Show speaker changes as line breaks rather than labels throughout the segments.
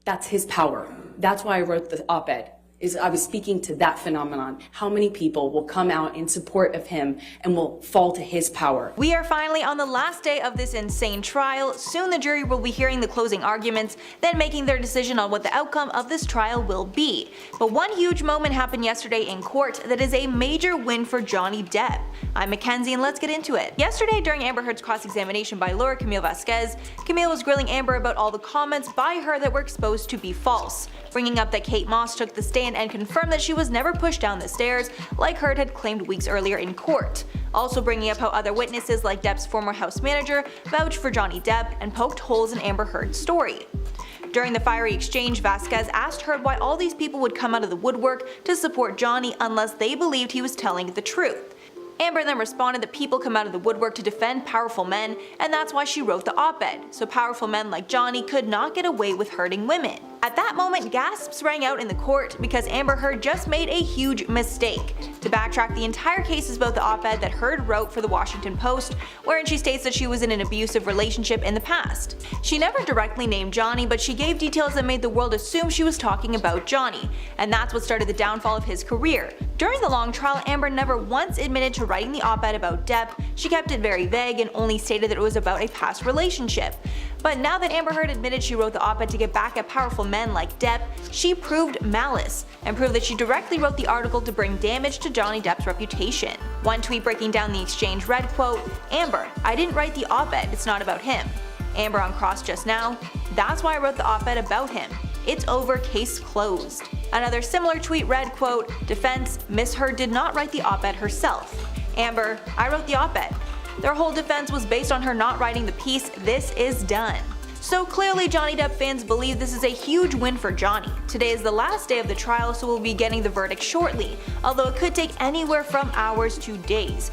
That's his power. That's why I wrote the op-ed. I was speaking to that phenomenon. How many people will come out in support of him and will fall to his power?
We are finally on the last day of this insane trial. Soon the jury will be hearing the closing arguments, then making their decision on what the outcome of this trial will be. But one huge moment happened yesterday in court that is a major win for Johnny Depp. I'm Mackenzie and let's get into it. Yesterday during Amber Heard's cross-examination by lawyer Camille Vasquez, Camille was grilling Amber about all the comments by her that were exposed to be false, bringing up that Kate Moss took the stand and confirmed that she was never pushed down the stairs like Heard had claimed weeks earlier in court. Also bringing up how other witnesses like Depp's former house manager vouched for Johnny Depp and poked holes in Amber Heard's story. During the fiery exchange, Vasquez asked Heard why all these people would come out of the woodwork to support Johnny unless they believed he was telling the truth. Amber then responded that people come out of the woodwork to defend powerful men, and that's why she wrote the op-ed, so powerful men like Johnny could not get away with hurting women. At that moment, gasps rang out in the court because Amber Heard just made a huge mistake. To backtrack, the entire case is about the op-ed that Heard wrote for the Washington Post, wherein she states that she was in an abusive relationship in the past. She never directly named Johnny, but she gave details that made the world assume she was talking about Johnny, and that's what started the downfall of his career. During the long trial, Amber never once admitted to writing the op-ed about Depp. She kept it very vague and only stated that it was about a past relationship. But now that Amber Heard admitted she wrote the op-ed to get back at powerful men like Depp, she proved malice, and proved that she directly wrote the article to bring damage to Johnny Depp's reputation. One tweet breaking down the exchange read, quote, "Amber, I didn't write the op-ed, it's not about him." Amber on Cross just now, "That's why I wrote the op-ed about him. It's over, case closed." Another similar tweet read, quote, "Defense, Miss Heard did not write the op-ed herself." Amber, "I wrote the op-ed. Their whole defense was based on her not writing the piece. This is done." So clearly Johnny Depp fans believe this is a huge win for Johnny. Today is the last day of the trial, so we'll be getting the verdict shortly, although it could take anywhere from hours to days.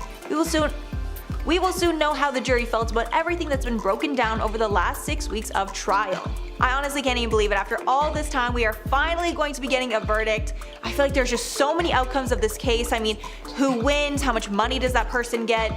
We will soon know how the jury felt about everything that's been broken down over the last 6 weeks of trial. I honestly can't even believe it. After all this time, we are finally going to be getting a verdict. I feel like there's just so many outcomes of this case. I mean, who wins? How much money does that person get?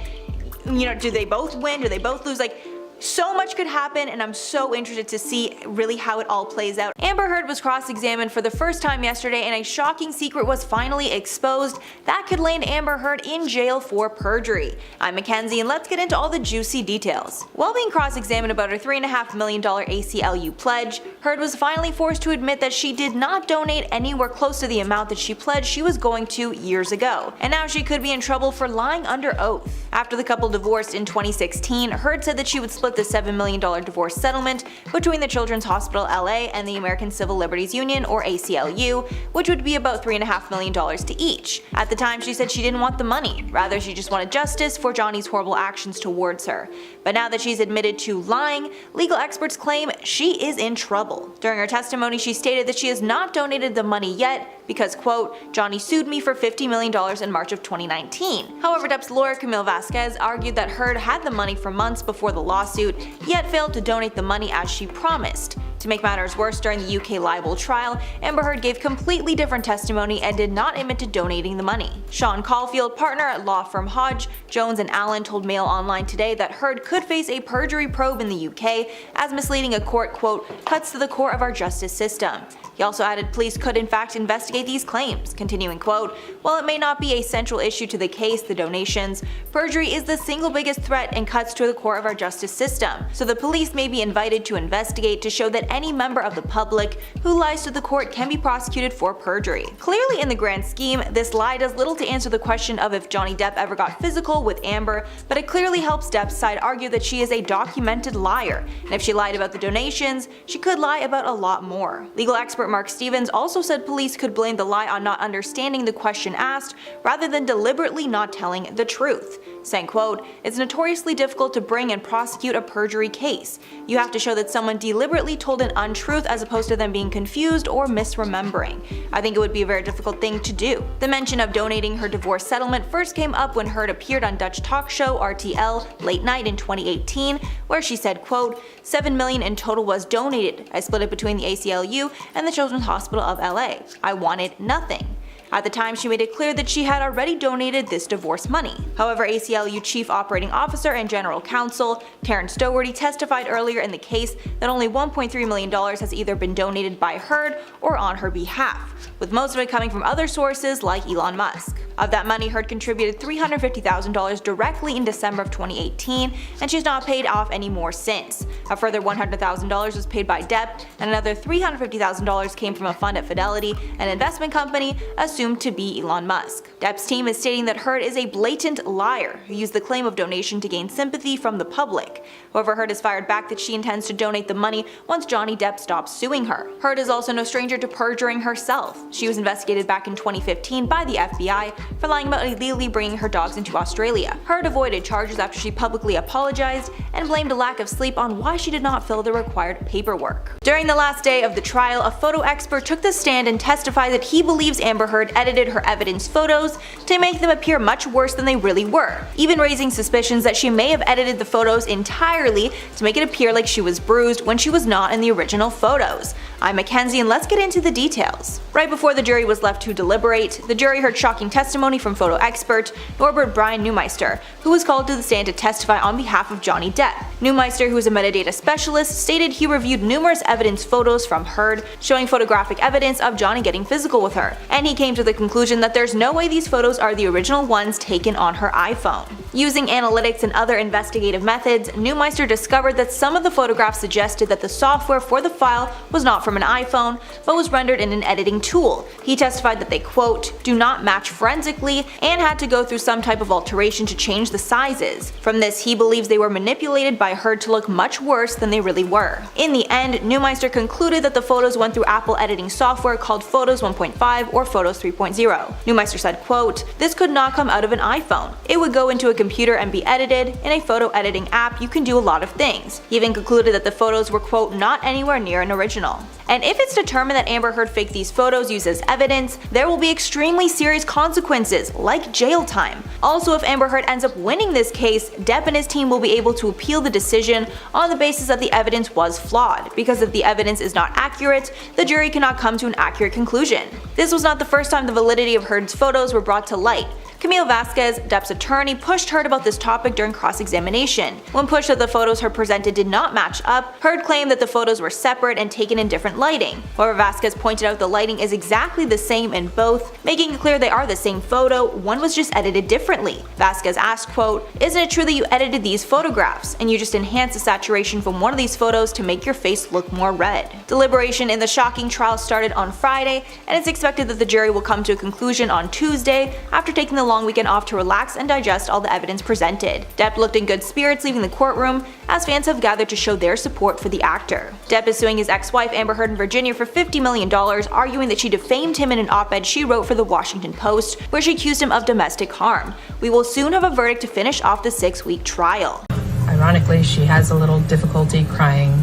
You know, do they both win? Do they both lose? Like, so much could happen, and I'm so interested to see really how it all plays out. Amber Heard was cross-examined for the first time yesterday, and a shocking secret was finally exposed that could land Amber Heard in jail for perjury. I'm Mackenzie, and let's get into all the juicy details. While being cross-examined about her $3.5 million ACLU pledge, Heard was finally forced to admit that she did not donate anywhere close to the amount that she pledged she was going to years ago, and now she could be in trouble for lying under oath. After the couple divorced in 2016, Heard said that she would split the $7 million divorce settlement between the Children's Hospital LA and the American Civil Liberties Union, or ACLU, which would be about $3.5 million to each. At the time, she said she didn't want the money, rather she just wanted justice for Johnny's horrible actions towards her. But now that she's admitted to lying, legal experts claim she is in trouble. During her testimony, she stated that she has not donated the money yet because, quote, "Johnny sued me for $50 million in March of 2019. However, Depp's lawyer Camille Vasquez argued that Heard had the money for months before the lawsuit, yet failed to donate the money as she promised. To make matters worse, during the UK libel trial, Amber Heard gave completely different testimony and did not admit to donating the money. Sean Caulfield, partner at law firm Hodge, Jones & Allen, told Mail Online today that Heard could face a perjury probe in the UK as misleading a court, quote, "cuts to the core of our justice system." He also added police could in fact investigate these claims, continuing, quote, "While it may not be a central issue to the case, the donations, perjury is the single biggest threat and cuts to the core of our justice system. So the police may be invited to investigate to show that any member of the public who lies to the court can be prosecuted for perjury." Clearly, in the grand scheme, this lie does little to answer the question of if Johnny Depp ever got physical with Amber, but it clearly helps Depp's side argue that she is a documented liar, and if she lied about the donations, she could lie about a lot more. Legal expert Mark Stevens also said police could blame the lie on not understanding the question asked rather than deliberately not telling the truth, saying, quote, "It's notoriously difficult to bring and prosecute a perjury case. You have to show that someone deliberately told an untruth as opposed to them being confused or misremembering. I think it would be a very difficult thing to do." The mention of donating her divorce settlement first came up when Heard appeared on Dutch talk show RTL Late Night in 2018, where she said, quote, "$7 million in total was donated. I split it between the ACLU and the Children's Hospital of LA. I wanted nothing. At the time, she made it clear that she had already donated this divorce money. However, ACLU Chief Operating Officer and General Counsel Terrence Doherty testified earlier in the case that only $1.3 million has either been donated by Heard or on her behalf, with most of it coming from other sources like Elon Musk. Of that money, Heard contributed $350,000 directly in December of 2018, and she's not paid off any more since. A further $100,000 was paid by Depp, and another $350,000 came from a fund at Fidelity, an investment company assumed to be Elon Musk. Depp's team is stating that Heard is a blatant liar who used the claim of donation to gain sympathy from the public. However, Heard has fired back that she intends to donate the money once Johnny Depp stops suing her. Heard is also no stranger to perjuring herself. She was investigated back in 2015 by the FBI for lying about illegally bringing her dogs into Australia. Heard avoided charges after she publicly apologized and blamed a lack of sleep on why she did not fill the required paperwork. During the last day of the trial, a photo expert took the stand and testified that he believes Amber Heard edited her evidence photos to make them appear much worse than they really were, even raising suspicions that she may have edited the photos entirely to make it appear like she was bruised when she was not in the original photos. I'm Mackenzie, and let's get into the details. Right before the jury was left to deliberate, the jury heard shocking testimony from photo expert Norbert Brian Neumeister, who was called to the stand to testify on behalf of Johnny Depp. Neumeister, who is a metadata specialist, stated he reviewed numerous evidence photos from Heard showing photographic evidence of Johnny getting physical with her, and he came to the conclusion that there's no way these photos are the original ones taken on her iPhone. Using analytics and other investigative methods, Neumeister discovered that some of the photographs suggested that the software for the file was not from an iPhone, but was rendered in an editing tool. He testified that they, quote, do not match forensically and had to go through some type of alteration to change the sizes. From this, he believes they were manipulated by Heard to look much worse than they really were. In the end, Neumeister concluded that the photos went through Apple editing software called Photos 1.5 or Photos 3.0. Neumeister said, quote, this could not come out of an iPhone. It would go into a computer and be edited. In a photo editing app, you can do a lot of things. He even concluded that the photos were, quote, not anywhere near an original. And if it's determined that Amber Heard faked these photos used as evidence, there will be extremely serious consequences, like jail time. Also, if Amber Heard ends up winning this case, Depp and his team will be able to appeal the decision on the basis that the evidence was flawed, because if the evidence is not accurate, the jury cannot come to an accurate conclusion. This was not the first time the validity of Heard's photos were brought to light. Camille Vasquez, Depp's attorney, pushed Heard about this topic during cross-examination. When pushed that the photos Heard presented did not match up, Heard claimed that the photos were separate and taken in different lighting. However, Vasquez pointed out the lighting is exactly the same in both, making it clear they are the same photo, one was just edited differently. Vasquez asked, quote, isn't it true that you edited these photographs, and you just enhanced the saturation from one of these photos to make your face look more red? Deliberation in the shocking trial started on Friday, and it's expected that the jury will come to a conclusion on Tuesday after taking the long weekend off to relax and digest all the evidence presented. Depp looked in good spirits leaving the courtroom, as fans have gathered to show their support for the actor. Depp is suing his ex-wife Amber Heard in Virginia for $50 million, arguing that she defamed him in an op-ed she wrote for the Washington Post, where she accused him of domestic harm. We will soon have a verdict to finish off the 6-week trial.
Ironically, she has a little difficulty crying,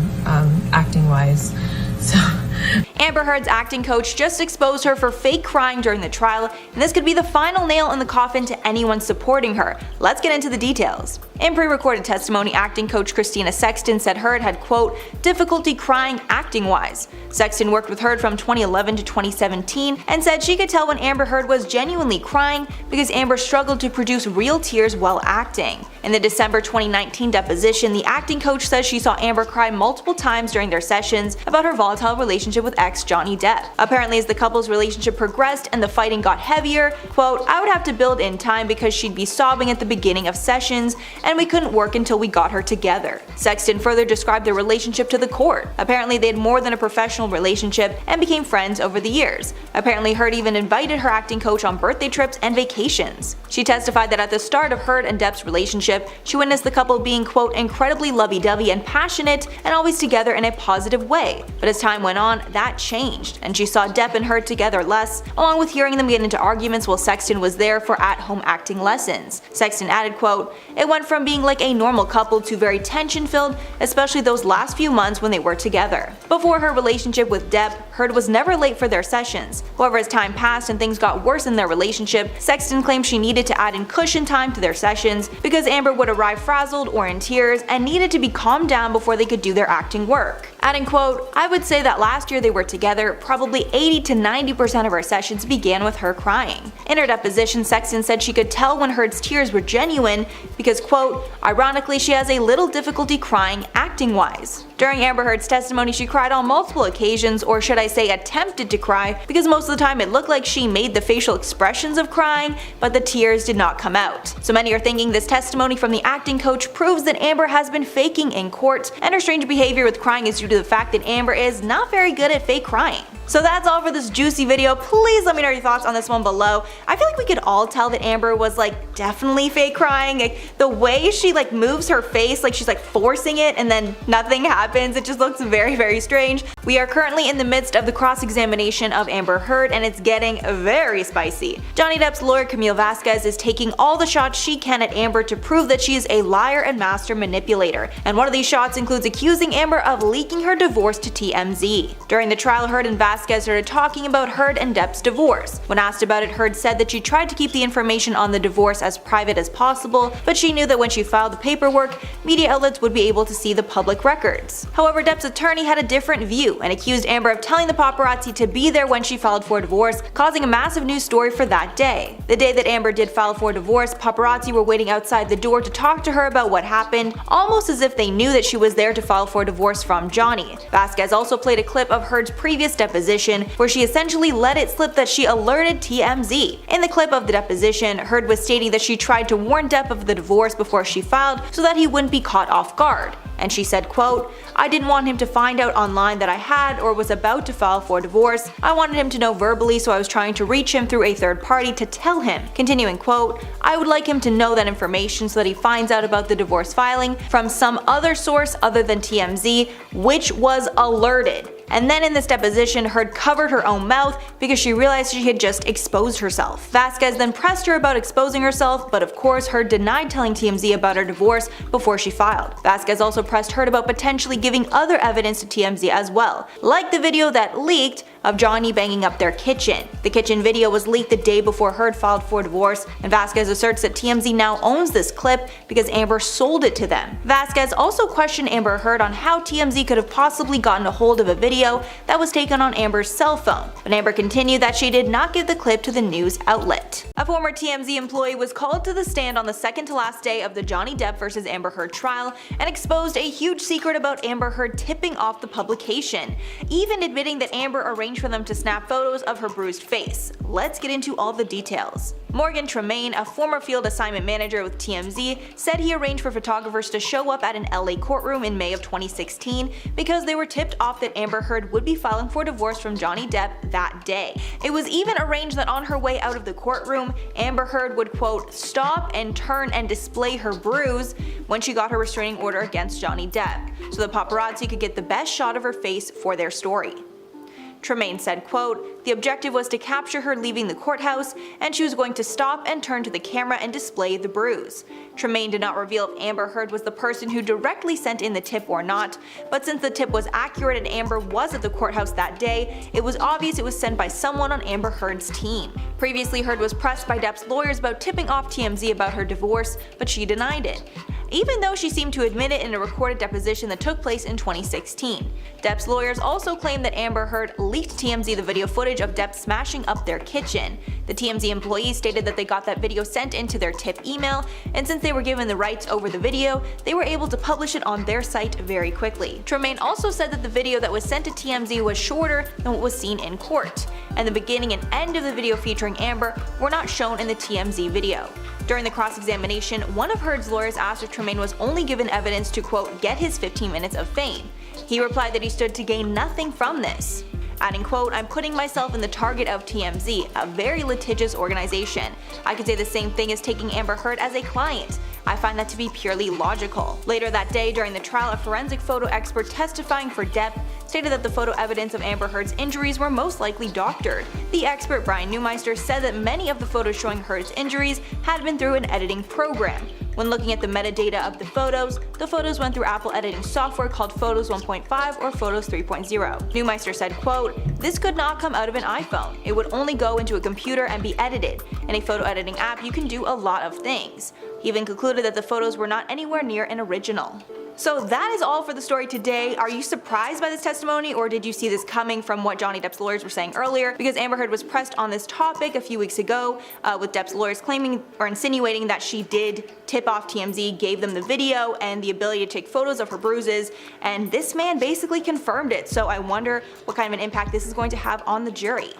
acting-wise, so...
Amber Heard's acting coach just exposed her for fake crying during the trial, and this could be the final nail in the coffin to anyone supporting her. Let's get into the details. In pre-recorded testimony, acting coach Christina Sexton said Heard had, quote, difficulty crying acting-wise. Sexton worked with Heard from 2011 to 2017 and said she could tell when Amber Heard was genuinely crying because Amber struggled to produce real tears while acting. In the December 2019 deposition, the acting coach says she saw Amber cry multiple times during their sessions about her volatile relationship with ex Johnny Depp. Apparently, as the couple's relationship progressed and the fighting got heavier, quote, I would have to build in time because she'd be sobbing at the beginning of sessions and we couldn't work until we got her together. Sexton further described their relationship to the court. Apparently, they had more than a professional relationship and became friends over the years. Apparently, Heard even invited her acting coach on birthday trips and vacations. She testified that at the start of Heard and Depp's relationship, she witnessed the couple being, quote, incredibly lovey-dovey and passionate and always together in a positive way. But as time went on, that changed, and she saw Depp and Heard together less, along with hearing them get into arguments while Sexton was there for at-home acting lessons. Sexton added, quote, it went from being like a normal couple to very tension-filled, especially those last few months when they were together. Before her relationship with Depp, Heard was never late for their sessions. However, as time passed and things got worse in their relationship, Sexton claimed she needed to add in cushion time to their sessions because Amber would arrive frazzled or in tears and needed to be calmed down before they could do their acting work. Adding quote, "I would say that last year they were together, probably 80 to 90% of our sessions began with her crying." In her deposition, Sexton said she could tell when Heard's tears were genuine because quote, "Ironically she has a little difficulty crying acting wise." During Amber Heard's testimony, she cried on multiple occasions, or should I say attempted to cry, because most of the time it looked like she made the facial expressions of crying, but the tears did not come out. So many are thinking this testimony from the acting coach proves that Amber has been faking in court, and her strange behavior with crying is due to the fact that Amber is not very good at fake crying. So that's all for this juicy video. Please let me know your thoughts on this one below. I feel like we could all tell that Amber was definitely fake crying. The way she moves her face, she's forcing it and then nothing happens. It just looks very, very strange. We are currently in the midst of the cross-examination of Amber Heard, and it's getting very spicy. Johnny Depp's lawyer Camille Vasquez is taking all the shots she can at Amber to prove that she is a liar and master manipulator. And one of these shots includes accusing Amber of leaking her divorce to TMZ. During the trial, Heard and Vasquez started talking about Heard and Depp's divorce. When asked about it, Heard said that she tried to keep the information on the divorce as private as possible, but she knew that when she filed the paperwork, media outlets would be able to see the public records. However, Depp's attorney had a different view and accused Amber of telling the paparazzi to be there when she filed for divorce, causing a massive news story for that day. The day that Amber did file for divorce, paparazzi were waiting outside the door to talk to her about what happened, almost as if they knew that she was there to file for divorce from Johnny. Vasquez also played a clip of Heard's previous deposition where she essentially let it slip that she alerted TMZ. In the clip of the deposition, Heard was stating that she tried to warn Depp of the divorce before she filed so that he wouldn't be caught off guard. And she said, quote, "I didn't want him to find out online that I had or was about to file for divorce. I wanted him to know verbally, so I was trying to reach him through a third party to tell him." Continuing, quote, "I would like him to know that information so that he finds out about the divorce filing from some other source other than TMZ, which was alerted." And then in this deposition, Heard covered her own mouth because she realized she had just exposed herself. Vasquez then pressed her about exposing herself, but of course Heard denied telling TMZ about her divorce before she filed. Vasquez also pressed Heard about potentially giving other evidence to TMZ as well, like the video that leaked of Johnny banging up their kitchen. The kitchen video was leaked the day before Heard filed for divorce, and Vasquez asserts that TMZ now owns this clip because Amber sold it to them. Vasquez also questioned Amber Heard on how TMZ could have possibly gotten a hold of a video that was taken on Amber's cell phone, but Amber continued that she did not give the clip to the news outlet. A former TMZ employee was called to the stand on the second to last day of the Johnny Depp vs. Amber Heard trial and exposed a huge secret about Amber Heard tipping off the publication, even admitting that Amber arranged for them to snap photos of her bruised face. Let's get into all the details. Morgan Tremaine, a former field assignment manager with TMZ, said he arranged for photographers to show up at an LA courtroom in May of 2016 because they were tipped off that Amber Heard would be filing for divorce from Johnny Depp that day. It was even arranged that on her way out of the courtroom, Amber Heard would quote, "stop and turn and display her bruise" when she got her restraining order against Johnny Depp, so the paparazzi could get the best shot of her face for their story. Tremaine said, quote, "The objective was to capture her leaving the courthouse, and she was going to stop and turn to the camera and display the bruise." Tremaine did not reveal if Amber Heard was the person who directly sent in the tip or not, but since the tip was accurate and Amber was at the courthouse that day, it was obvious it was sent by someone on Amber Heard's team. Previously, Heard was pressed by Depp's lawyers about tipping off TMZ about her divorce, but she denied it, even though she seemed to admit it in a recorded deposition that took place in 2016. Depp's lawyers also claimed that Amber Heard leaked TMZ the video footage of Depp smashing up their kitchen. The TMZ employees stated that they got that video sent into their tip email, and since they were given the rights over the video, they were able to publish it on their site very quickly. Tremaine also said that the video that was sent to TMZ was shorter than what was seen in court, and the beginning and end of the video featuring Amber were not shown in the TMZ video. During the cross-examination, one of Heard's lawyers asked if Tremaine was only given evidence to quote, "get his 15 minutes of fame." He replied that he stood to gain nothing from this. Adding quote, "I'm putting myself in the target of TMZ, a very litigious organization. I could say the same thing as taking Amber Heard as a client. I find that to be purely logical." Later that day during the trial, a forensic photo expert testifying for Depp stated that the photo evidence of Amber Heard's injuries were most likely doctored. The expert Brian Neumeister said that many of the photos showing Heard's injuries had been through an editing program. When looking at the metadata of the photos went through Apple editing software called Photos 1.5 or Photos 3.0. Neumeister said, quote, "This could not come out of an iPhone. It would only go into a computer and be edited. In a photo editing app, you can do a lot of things." He even concluded that the photos were not anywhere near an original. So that is all for the story today. Are you surprised by this testimony, or did you see this coming from what Johnny Depp's lawyers were saying earlier? Because Amber Heard was pressed on this topic a few weeks ago, with Depp's lawyers claiming or insinuating that she did tip off TMZ, gave them the video and the ability to take photos of her bruises, and this man basically confirmed it. So I wonder what kind of an impact this is going to have on the jury.